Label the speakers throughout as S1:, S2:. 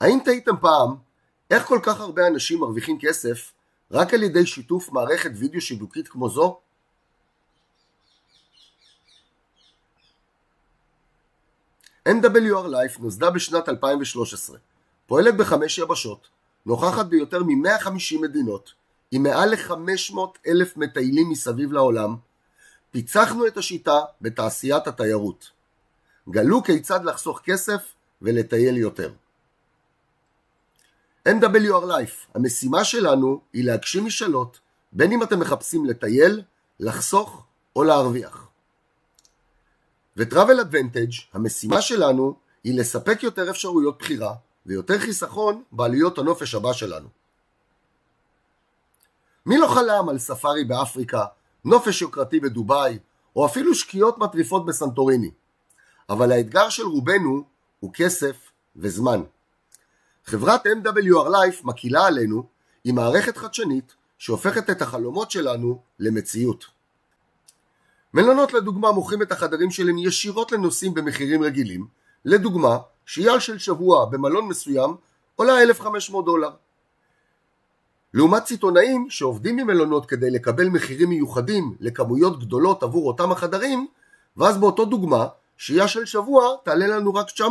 S1: האם תהיתם פעם איך כל כך הרבה אנשים מרוויחים כסף רק על ידי שיתוף מערכת וידאו שיווקית כמו זו? NWR Life נוסדה בשנת 2013, פועלת ב5 יבשות, נוכחת ביותר מ-150 מדינות, עם מעל ל-500,000 מטיילים מסביב לעולם. פיצחנו את השיטה בתעשיית התיירות. גלו כיצד לחסוך כסף ולטייל יותר. NWR Life, המשימה שלנו היא להגשים משאלות, בין אם אתם מחפשים לטייל, לחסוך או להרוויח. ו-Travel Advantage, המשימה שלנו היא לספק יותר אפשרויות בחירה ויותר חיסכון בעלויות הנופש הבא שלנו. מי לא חלם על ספארי באפריקה, נופש יוקרתי בדוביי, או אפילו שקיעות מטריפות בסנטוריני? אבל האתגר של רובנו הוא כסף וזמן. חברת NWR Life מקילה עלינו עם מערכת חדשנית שהופכת את החלומות שלנו למציאות. מלונות לדוגמה מוכרים את החדרים שלהם ישירות לנוסעים במחירים רגילים. לדוגמה, שהייה של שבוע במלון מסוים עולה $1,500. לעומת סיטונאים שעובדים ממלונות כדי לקבל מחירים מיוחדים לכמויות גדולות עבור אותם החדרים, ואז באותו דוגמה, שהייה של שבוע תעלה לנו רק $900.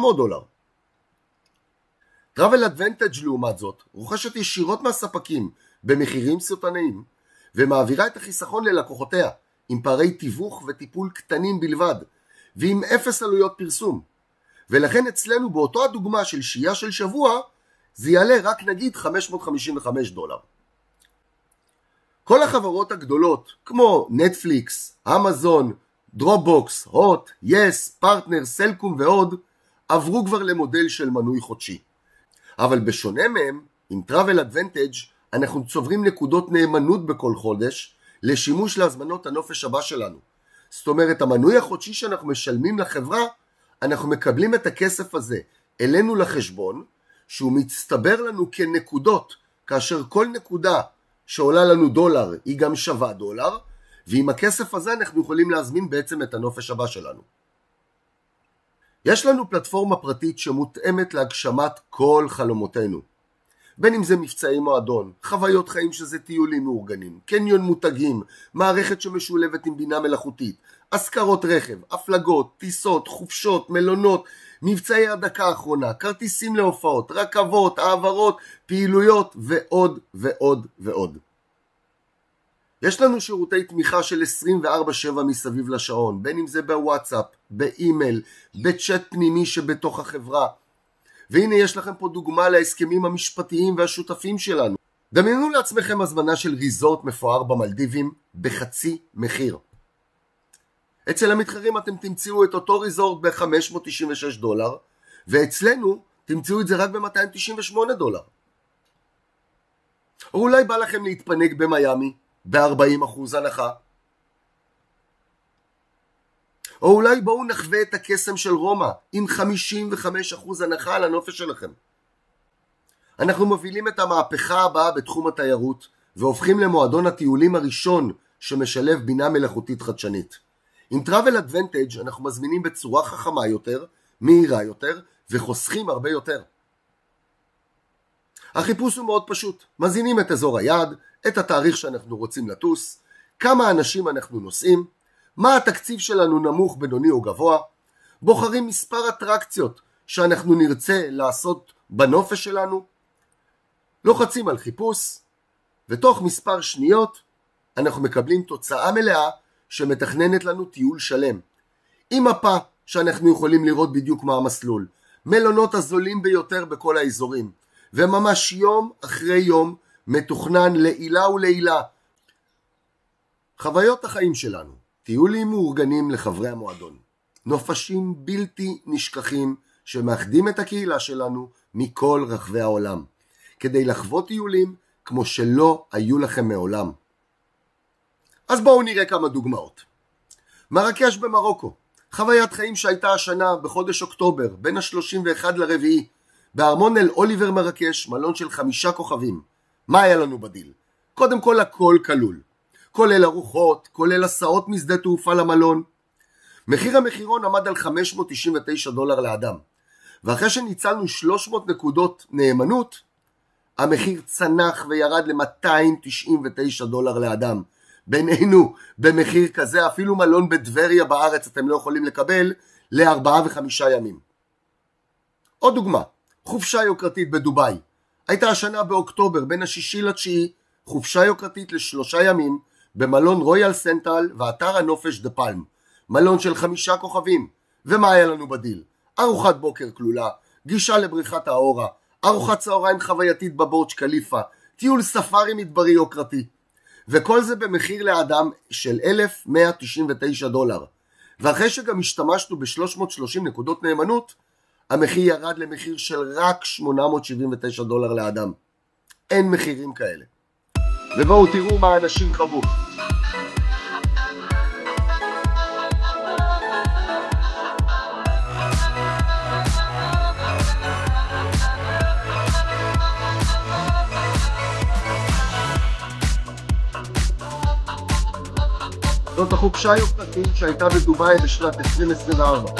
S1: Travel Advantage לעומת זאת רוכשת ישירות מהספקים במחירים סיטונאיים, ומעבירה את החיסכון ללקוחותיה עם פערי תיווך וטיפול קטנים בלבד, ועם אפס עלויות פרסום. ולכן אצלנו באותו הדוגמה של שהייה של שבוע, זה יעלה רק נגיד $555. כל החברות הגדולות כמו נטפליקס, אמזון, דרופבוקס, הוט, יס, פרטנר, סלקום ועוד, עברו כבר למודל של מנוי חודשי. אבל בשונה מהם, עם Travel Advantage, אנחנו צוברים נקודות נאמנות בכל חודש, לשימוש להזמנות הנופש הבא שלנו. זאת אומרת, המנוי החודשי שאנחנו משלמים לחברה, אנחנו מקבלים את הכסף הזה אלינו לחשבון, שהוא מצטבר לנו כנקודות, כאשר כל נקודה שעולה לנו דולר היא גם שווה דולר, ועם הכסף הזה אנחנו יכולים להזמין בעצם את הנופש הבא שלנו. יש לנו פלטפורמה פרטית שמותאמת להגשמת כל חלומותינו. בין אם זה מבצעי מועדון, חוויות חיים שזה טיולים מאורגנים, קניון מותגים, מערכת שמשולבת עם בינה מלאכותית, השכרות רכב, הפלגות, טיסות, חופשות, מלונות, מבצעי הדקה האחרונה, כרטיסים להופעות, רכבות, העברות, פעילויות ועוד ועוד ועוד. יש לנו שירותי תמיכה של 24/7 מסביב לשעון, בין אם זה בוואטסאפ, באימייל, בצ'אט פנימי שבתוך החברה. והנה יש לכם פה דוגמה להסכמים המשפטיים והשותפים שלנו. דמיינו לעצמכם הזמנה של ריזורט מפואר במלדיבים בחצי מחיר. אצל המתחרים אתם תמצאו את אותו ריזורט $596, ואצלנו תמצאו את זה רק $298. או אולי בא לכם להתפנק במיימי ב-40% הנחה. או אולי בואו נחווה את הקסם של רומא עם 55% הנחה על הנופש שלכם. אנחנו מובילים את המהפכה הבאה בתחום התיירות, והופכים למועדון הטיולים הראשון שמשלב בינה מלאכותית חדשנית. עם Travel Advantage אנחנו מזמינים בצורה חכמה יותר, מהירה יותר, וחוסכים הרבה יותר. החיפוש הוא מאוד פשוט. מזינים את אזור היעד, את התאריך שאנחנו רוצים לטוס, כמה אנשים אנחנו נוסעים, מה התקציב שלנו נמוך, בינוני או גבוה, בוחרים מספר אטרקציות שאנחנו נרצה לעשות בנופש שלנו, לוחצים על חיפוש, ותוך מספר שניות אנחנו מקבלים תוצאה מלאה שמתכננת לנו טיול שלם, עם מפה שאנחנו יכולים לראות בדיוק מה המסלול, מלונות הזולים ביותר בכל האזורים, וממש יום אחרי יום מתוכנן לעילה ולעילה. חוויות החיים שלנו, טיולים מאורגנים לחברי המועדון, נופשים בלתי נשכחים שמאחדים את הקהילה שלנו מכל רחבי העולם, כדי לחוות טיולים כמו שלא היו לכם מעולם. אז בואו נראה כמה דוגמאות. מרקש במרוקו, חוויית חיים שהייתה השנה בחודש אוקטובר, בין ה-31 לרביעי, בארמון אל אוליבר מרקש, מלון של 5 כוכבים. מה היה לנו בדיל? קודם כל הכל כלול, כולל ארוחות, כולל הסעות משדה תעופה למלון. מחיר המחירון עמד על $599 לאדם, ואחרי שניצלנו 300 נקודות נאמנות, המחיר צנח וירד ל-$299 לאדם. בינינו, במחיר כזה, אפילו מלון בדבריה בארץ אתם לא יכולים לקבל ל4 ו5 ימים. עוד דוגמה, חופשה יוקרתית בדוביי. הייתה השנה באוקטובר, בין ה-6 ל-9, חופשה יוקרתית ל3 ימים, במלון רויאל סנטרל ואתר הנופש דה פלם. מלון של 5 כוכבים. ומה היה לנו בדיל? ארוחת בוקר כלולה, גישה לבריכת האורה, ארוחת צהריים חווייתית בבורג' קליפה, טיול ספארי מדברי יוקרתי. וכל זה במחיר לאדם של $1,199. ואחרי שגם השתמשנו ב-330 נקודות נאמנות, המחיר ירד למחיר של רק $879 לאדם. אין מחירים כאלה. ובואו תראו מה האנשים חוו. זאת החופשה היוקרתית שהייתה בדובאי בשנת 2024.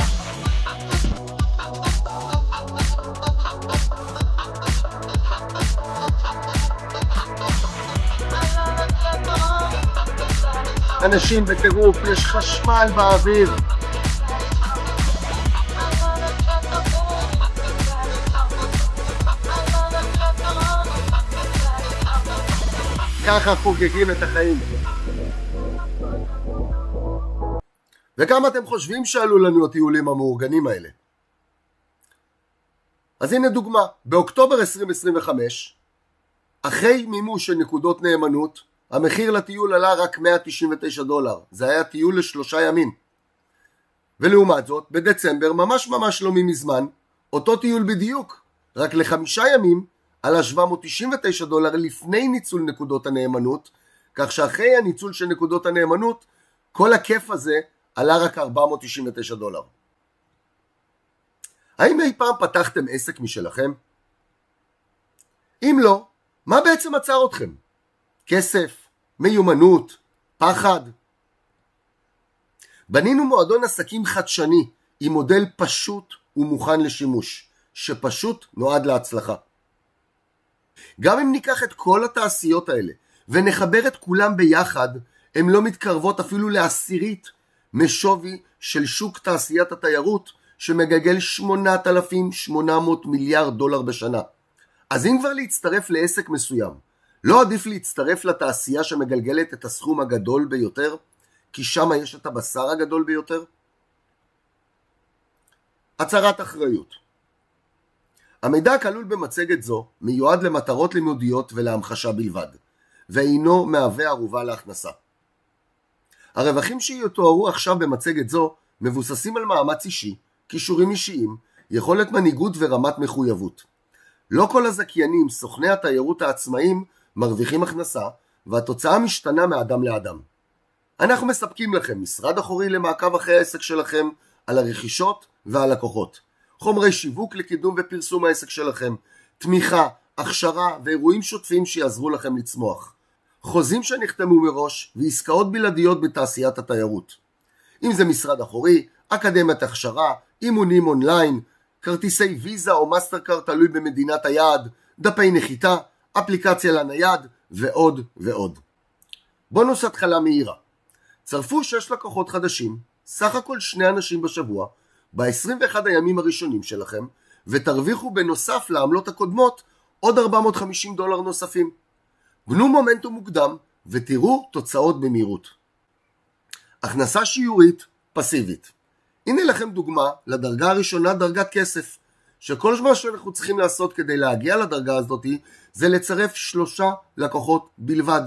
S1: אנשים בטירוף, יש חשמל באוויר. ככה חוגגים את החיים. וכמה אתם חושבים שעלו לנו הטיולים המאורגנים האלה? אז הנה דוגמה, באוקטובר 2025, אחרי מימוש של נקודות נאמנות, המחיר לטיול עלה רק $199. זה היה טיול ל3 ימים. ולעומת זאת, בדצמבר, ממש לא מזמן, אותו טיול בדיוק, רק ל5 ימים, עלה $799 לפני ניצול נקודות הנאמנות, כך שאחרי הניצול של נקודות הנאמנות, כל הכיף הזה עלה רק $499. האם אי פעם פתחתם עסק משלכם? אם לא, מה בעצם עצר אתכם? כסף, מיומנות, פחד? בנינו מועדון עסקים חדשני עם מודל פשוט ומוכן לשימוש, שפשוט נועד להצלחה. גם אם ניקח את כל התעשיות האלה ונחבר את כולם ביחד, הן לא מתקרבות אפילו לעשירית משווי של שוק תעשיית התיירות שמגלגל $8,800 מיליארד בשנה. אז אם כבר להצטרף לעסק מסוים, לא עדיף להצטרף לתעשייה שמגלגלת את הסכום הגדול ביותר, כי שם יש את הבשר הגדול ביותר? הצהרת אחריות. המידע הכלול במצגת זו מיועד למטרות לימודיות ולהמחשה בלבד, ואינו מהווה ערובה להכנסה. הרווחים שיתוארו עכשיו במצגת זו מבוססים על מאמץ אישי, כישורים אישיים, יכולת מנהיגות ורמת מחויבות. לא כל הזכיינים, סוכני התיירות העצמאיים, מרוויחים הכנסה, והתוצאה משתנה מאדם לאדם. אנחנו מספקים לכם משרד אחורי למעקב אחרי העסק שלכם, על הרכישות והלקוחות, חומרי שיווק לקידום ופרסום העסק שלכם, תמיכה, הכשרה ואירועים שוטפים שיעזרו לכם לצמוח, חוזים שנחתמו מראש ועסקאות בלעדיות בתעשיית התיירות. אם זה משרד אחורי, אקדמיית הכשרה, אימונים אונליין, כרטיסי ויזה או מאסטרקארד תלוי במדינת היעד, דפי נחיתה, אפליקציה לנייד ועוד ועוד. בונוס התחלה מהירה. צרפו 6 לקוחות חדשים, סך הכל 2 אנשים בשבוע, ב-21 הימים הראשונים שלכם, ותרוויחו בנוסף לעמלות הקודמות עוד $450 נוספים. בנו מומנטום מוקדם ותראו תוצאות במהירות. הכנסה שיורית פסיבית. הנה לכם דוגמה לדרגה הראשונה, דרגת כסף, שכל מה שאנחנו צריכים לעשות כדי להגיע לדרגה הזאת זה לצרף 3 לקוחות בלבד.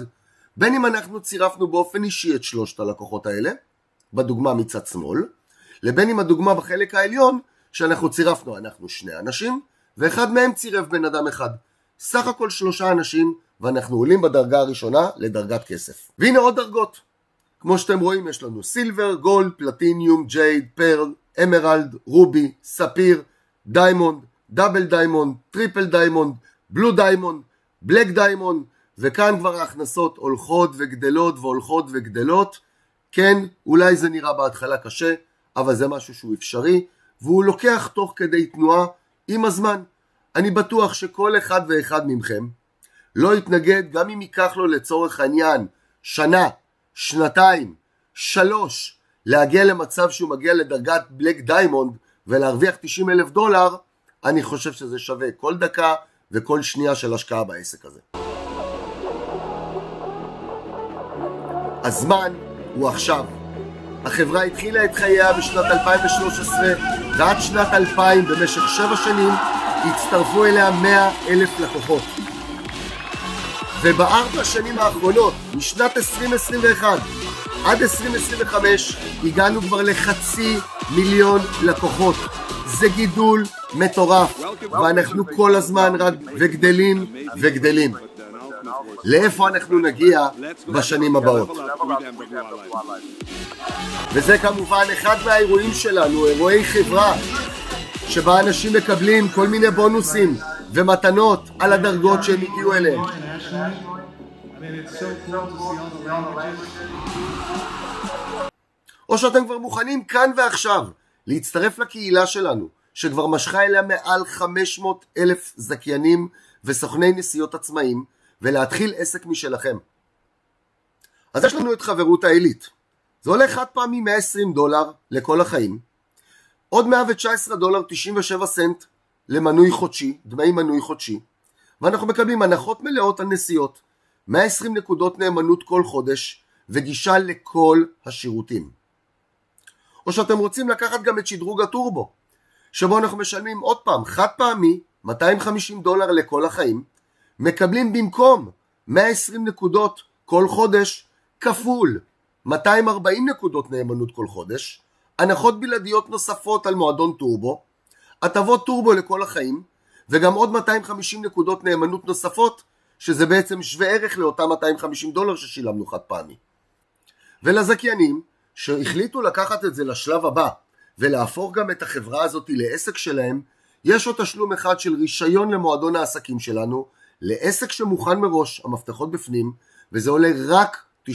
S1: בין אם אנחנו צירפנו באופן אישי את 3 הלקוחות האלה, בדוגמה מצד שמאל, לבין אם הדוגמה בחלק העליון שאנחנו צירפנו, אנחנו 2 אנשים ואחד מהם צירף בן אדם אחד. סך הכל 3 אנשים ואנחנו עולים בדרגה הראשונה לדרגת כסף. והנה עוד דרגות. כמו שאתם רואים יש לנו סילבר, גולד, פלטיניום, ג'ייד, פרל, אמרלד, רובי, ספיר, דיימונד, דאבל דיימונד, טריפל דיימונד, בלו דיימונד, בלק דיימונד, וכאן כבר ההכנסות הולכות וגדלות והולכות וגדלות. כן, אולי זה נראה בהתחלה קשה, אבל זה משהו שהוא אפשרי, והוא לוקח תוך כדי תנועה עם הזמן. אני בטוח שכל אחד ואחד מכם לא יתנגד גם אם ייקח לו לצורך העניין שנה, שנתיים, 3 להגיע למצב שהוא מגיע לדרגת בלק דיימונד ולהרוויח $90,000. אני חושב שזה שווה כל דקה וכל שנייה של השקעה בעסק הזה. הזמן הוא עכשיו. החברה התחילה את חייה בשנת 2013 ועד שנת 2000 במשך 7 שנים הצטרפו אליה 100,000 לקוחות. וב4 שנים האחרונות, משנת 2021 עד 2025, הגענו כבר ל500,000 לקוחות. זה גידול מטורף, ואנחנו כל הזמן רק וגדלים וגדלים. לאיפה אנחנו נגיע בשנים הבאות? וזה כמובן אחד מהאירועים שלנו, אירועי חברה, שבה אנשים מקבלים כל מיני בונוסים ומתנות על הדרגות שהם הגיעו אליהם. או שאתם כבר מוכנים כאן ועכשיו להצטרף לקהילה שלנו, שכבר משכה אליה מעל 500,000 זכיינים וסוכני נסיעות עצמאיים, ולהתחיל עסק משלכם. אז יש לנו את חברות העילית. זה עולה חד פעמי $120 לכל החיים, עוד $119.97 למנוי חודשי, דמי מנוי חודשי, ואנחנו מקבלים הנחות מלאות על נסיעות, 120 נקודות נאמנות כל חודש, וגישה לכל השירותים. או שאתם רוצים לקחת גם את שדרוג הטורבו, שבו אנחנו משלמים עוד פעם חד פעמי $250 לכל החיים, מקבלים במקום 120 נקודות כל חודש כפול 240 נקודות נאמנות כל חודש, הנחות בלעדיות נוספות על מועדון טורבו, הטבות טורבו לכל החיים, וגם עוד 250 נקודות נאמנות נוספות, שזה בעצם שווה ערך לאותם $250 ששילמנו חד פעמי. ולזכיינים שהחליטו לקחת את זה לשלב הבא ולהפוך גם את החברה הזאת לעסק שלהם, יש עוד תשלום אחד של רישיון למועדון העסקים שלנו, לעסק שמוכן מראש, המפתחות בפנים, וזה עולה רק $99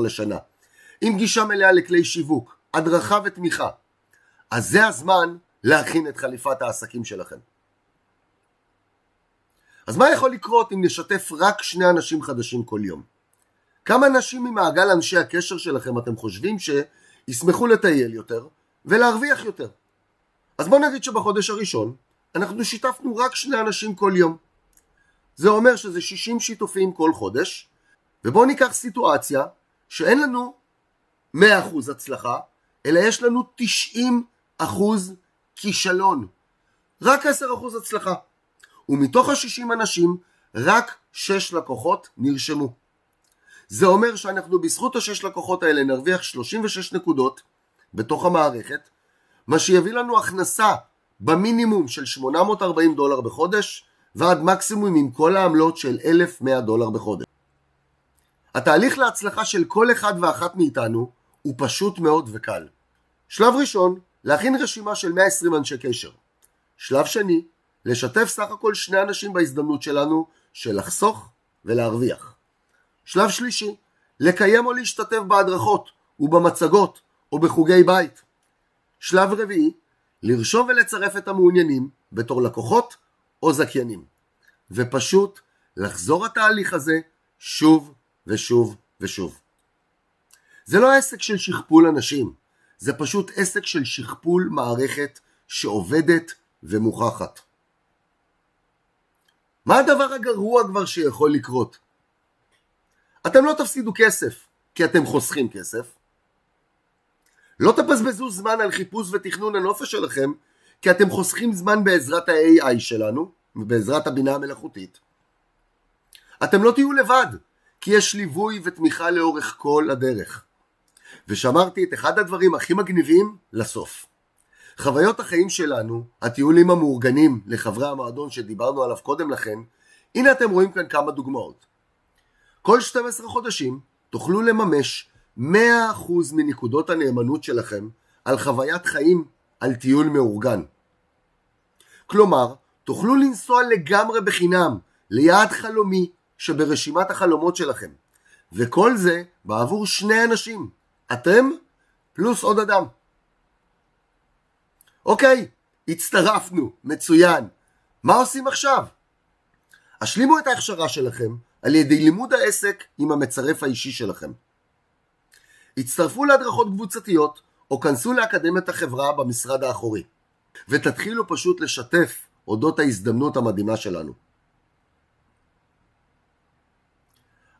S1: לשנה. עם גישה מלאה לכלי שיווק, הדרכה ותמיכה. אז זה הזמן להכין את חליפת העסקים שלכם. אז מה יכול לקרות אם נשתף רק 2 אנשים חדשים כל יום? כמה אנשים ממעגל אנשי הקשר שלכם אתם חושבים שישמחו לטייל יותר ולהרוויח יותר? אז בואו נגיד שבחודש הראשון אנחנו שיתפנו רק 2 אנשים כל יום. זה אומר שזה 60 שיתופים כל חודש, ובואו ניקח סיטואציה שאין לנו 100% הצלחה, אלא יש לנו 90% כישלון. רק 10% הצלחה. ומתוך ה-60 אנשים, רק 6 לקוחות נרשמו. זה אומר שאנחנו בזכות ה6 לקוחות האלה נרוויח 36 נקודות בתוך המערכת, מה שיביא לנו הכנסה במינימום של $840 בחודש, ועד מקסימום עם כל העמלות של $1,100 בחודש. התהליך להצלחה של כל אחד ואחת מאיתנו הוא פשוט מאוד וקל. שלב ראשון, להכין רשימה של 120 אנשי קשר. שלב שני, לשתף סך הכל 2 אנשים בהזדמנות שלנו של לחסוך ולהרוויח. שלב שלישי, לקיים או להשתתף בהדרכות ובמצגות או בחוגי בית. שלב רביעי, לרשום ולצרף את המעוניינים בתור לקוחות או זכיינים. ופשוט לחזור התהליך הזה שוב ושוב ושוב. זה לא עסק של שכפול אנשים, זה פשוט עסק של שכפול מערכת שעובדת ומוכחת. מה הדבר הגרוע כבר שיכול לקרות? אתם לא תפסידו כסף, כי אתם חוסכים כסף. לא תבזבזו זמן על חיפוש ותכנון הנופש שלכם, כי אתם חוסכים זמן בעזרת ה-AI שלנו, בעזרת הבינה המלאכותית. אתם לא תהיו לבד, כי יש ליווי ותמיכה לאורך כל הדרך. ושמרתי את אחד הדברים הכי מגניבים לסוף. חוויות החיים שלנו, הטיולים המאורגנים לחברי המועדון שדיברנו עליו קודם לכן, הנה אתם רואים כאן כמה דוגמאות. כל 12 חודשים תוכלו לממש 100% מנקודות הנאמנות שלכם על חוויית חיים על טיול מאורגן. כלומר, תוכלו לנסוע לגמרי בחינם ליעד חלומי שברשימת החלומות שלכם. וכל זה בעבור 2 אנשים. אתם פלוס עוד אדם. אוקיי, הצטרפנו, מצוין. מה עושים עכשיו? השלימו את ההכשרה שלכם על ידי לימוד העסק עם המצרף האישי שלכם. הצטרפו להדרכות קבוצתיות או כנסו לאקדמיית החברה במשרד האחורי, ותתחילו פשוט לשתף אודות ההזדמנות המדהימה שלנו.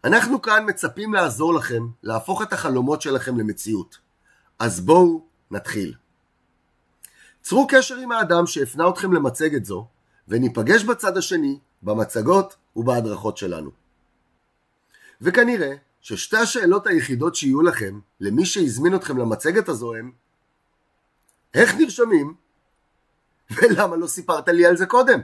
S1: אנחנו כאן מצפים לעזור לכם להפוך את החלומות שלכם למציאות. אז בואו נתחיל. צרו קשר עם האדם שהפנה אתכם למצגת זו, וניפגש בצד השני, במצגות ובהדרכות שלנו. וכנראה ששתי השאלות היחידות שיהיו לכם למי שהזמין אתכם למצגת הזו הם: איך נרשמים? ולמה לא סיפרת לי על זה קודם?